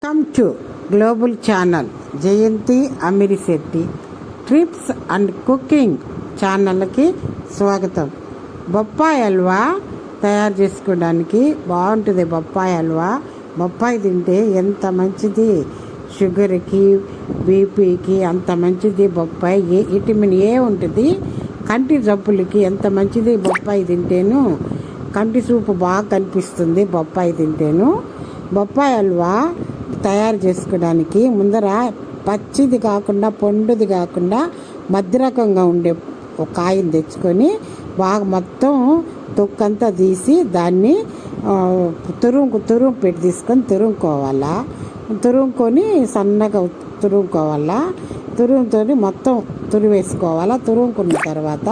Welcome to global channel Jayanthi Amirisetti trips and cooking ఛానల్కి స్వాగతం. బొప్పాయి హల్వా తయారు చేసుకోవడానికి బాగుంటుంది. బొప్పాయి హల్వా, బొప్పాయి తింటే ఎంత మంచిది, షుగర్కి, బీపీకి అంత మంచిది. బొప్పాయి విటమిన్ ఏ ఉంటుంది, కంటి జబ్బులకి ఎంత మంచిది. బొప్పాయి తింటేను కంటి చూపు బాగా కనిపిస్తుంది. బొప్పాయి తింటేను. బొప్పాయి హల్వా తయారు చేసుకోవడానికి ముందర పచ్చిది కాకుండా, పండుది కాకుండా మధ్య రకంగా ఉండే ఒక కాయను తెచ్చుకొని బాగా మొత్తం తొక్కంతా తీసి దాన్ని తురుము పెట్టి తీసుకొని తురుముకోవాలా. తురుముకొని సన్నగా తురుముకోవాలా. తురుముతో మొత్తం తురివేసుకోవాలా. తురుముకున్న తర్వాత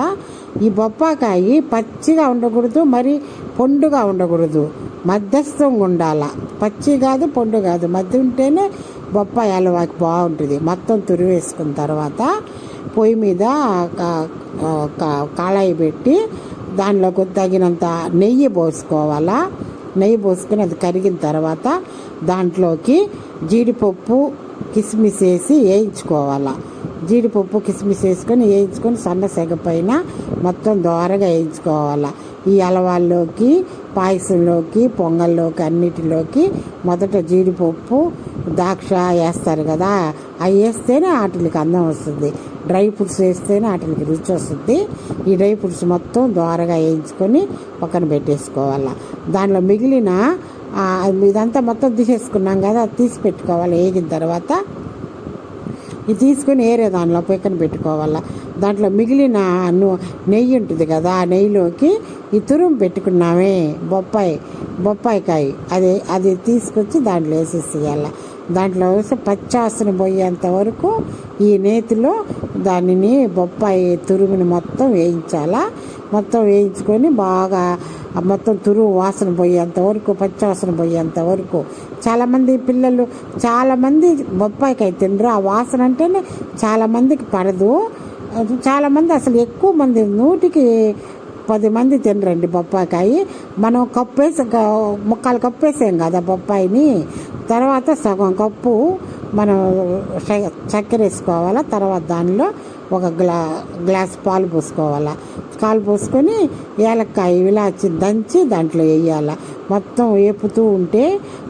ఈ బొప్పాకాయ పచ్చిగా ఉండకూడదు, మరి పండుగా ఉండకూడదు, మధ్యస్థంగా ఉండాల. పచ్చి కాదు, పండు కాదు, మధ్య ఉంటేనే బొప్పాయి హల్వాకి బాగుంటుంది. మొత్తం తురివేసుకున్న తర్వాత పొయ్యి మీద కళాయి పెట్టి దానిలోకి తగినంత నెయ్యి పోసుకోవాలా. నెయ్యి పోసుకొని అది కరిగిన తర్వాత దాంట్లోకి జీడిపప్పు, కిస్మిస్ వేసి వేయించుకోవాలా. జీడిపప్పు, కిస్మిస్ వేసుకొని వేయించుకొని సన్న సెగ పైన మొత్తం దోరగా వేయించుకోవాలా. ఈ హల్వాల్లోకి, పాయసంలోకి, పొంగల్లోకి అన్నిటిలోకి మొదట జీడిపప్పు, ద్రాక్ష వేస్తారు కదా, అవి వేస్తేనే వాటికి అందం వస్తుంది. డ్రై ఫ్రూట్స్ వేస్తేనే వాటికి రుచి వస్తుంది. ఈ డ్రై ఫ్రూట్స్ మొత్తం దోరగా వేయించుకొని పక్కన పెట్టేసుకోవాలా. దానిలో మిగిలిన ఇదంతా మొత్తం తీసేసుకున్నాం కదా, అది తీసి పెట్టుకోవాలి. వేగిన తర్వాత ఇది తీసుకొని వేరే దానిలో పక్కన పెట్టుకోవాలా. దాంట్లో మిగిలిన నెయ్యి ఉంటుంది కదా, ఆ నెయ్యిలోకి ఈ తురుము పెట్టుకున్నామే బొప్పాయికాయ అది తీసుకొచ్చి దాంట్లో వేసేసేయాల. దాంట్లో వేసి పచ్చాసన పోయేంత వరకు ఈ నేతిలో దానిని బొప్పాయి తురుముని మొత్తం వేయించాలా. మొత్తం వేయించుకొని బాగా మొత్తం తురుము వాసన పోయేంత వరకు, పచ్చివాసన పోయేంత వరకు. చాలామంది పిల్లలు చాలామంది బొప్పాయికాయ తినరు. ఆ వాసన అంటేనే చాలామందికి పడదు. చాలామంది అసలు ఎక్కువ మంది 100కి 10 మంది తినరండి బొప్పాయికాయ. మనం ముక్కాలు కప్పు వేసాం కదా బొప్పాయిని, తర్వాత సగం కప్పు మనం చక్కెర వేసుకోవాలా. తర్వాత దానిలో ఒక గ్లాస్ పాలు పోసుకోవాలా. పాలు పోసుకొని ఏలక్కాయ, ఇలాచి దంచి దాంట్లో వేయాల. మొత్తం వేపుతూ ఉంటే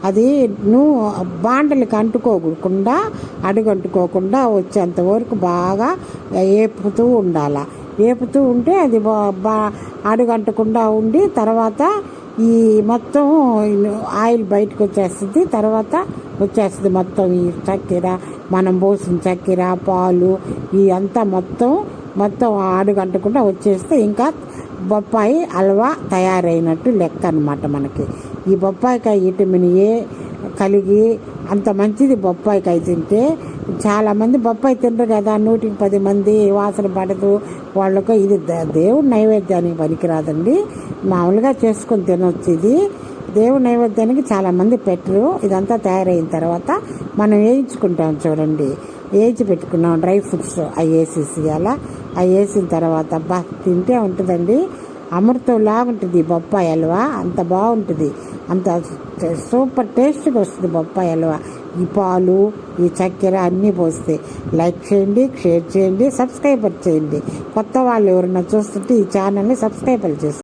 అది బాండలకి అంటుకోకుండా, అడుగంటుకోకుండా వచ్చేంత వరకు బాగా వేపుతూ ఉండాలి. వేపుతూ ఉంటే అది అడుగంటకుండా ఉండి తర్వాత ఈ మొత్తం ఆయిల్ బయటకు వచ్చేస్తుంది. తర్వాత వచ్చేస్తుంది మొత్తం ఈ చక్కెర, మనం పోసిన చక్కెర, పాలు ఈ అంతా మొత్తం అడుగంటకుండా వచ్చేస్తే ఇంకా బొప్పాయి హల్వా తయారైనట్టు లెక్క అన్నమాట మనకి. ఈ బొప్పాయికాయ విటమిన్ ఏ కలిగి అంత మంచిది. బొప్పాయికాయ తింటే చాలామంది బొప్పాయి తినరు కదా, 100కి 10 మంది, వాసన పడదు వాళ్ళకు. ఇది దేవుడి నైవేద్యానికి పనికిరాదండి, మామూలుగా చేసుకొని తినొచ్చు. ఇది దేవుడి నైవేద్యానికి చాలామంది పెట్టరు. ఇదంతా తయారైన తర్వాత మనం వేయించుకుంటాం చూడండి, వేయించి పెట్టుకున్నాం డ్రై ఫ్రూట్స్, అవి వేసేసేయాలా. అవి వేసిన తర్వాత తింటే ఉంటుందండి, అమృతం లాగుంటుంది బొప్పాయి హల్వా. అంత బాగుంటుంది, అంత సూపర్ టేస్ట్గా వస్తుంది బొప్పాయి హల్వా. ఈ పాలు, ఈ చక్కెర అన్నీ పోస్తే. లైక్ చేయండి, షేర్ చేయండి, సబ్స్క్రైబర్ చేయండి. కొత్త వాళ్ళు ఎవరైనా చూస్తుంటే ఈ ఛానల్ని సబ్స్క్రైబర్ చేస్తారు.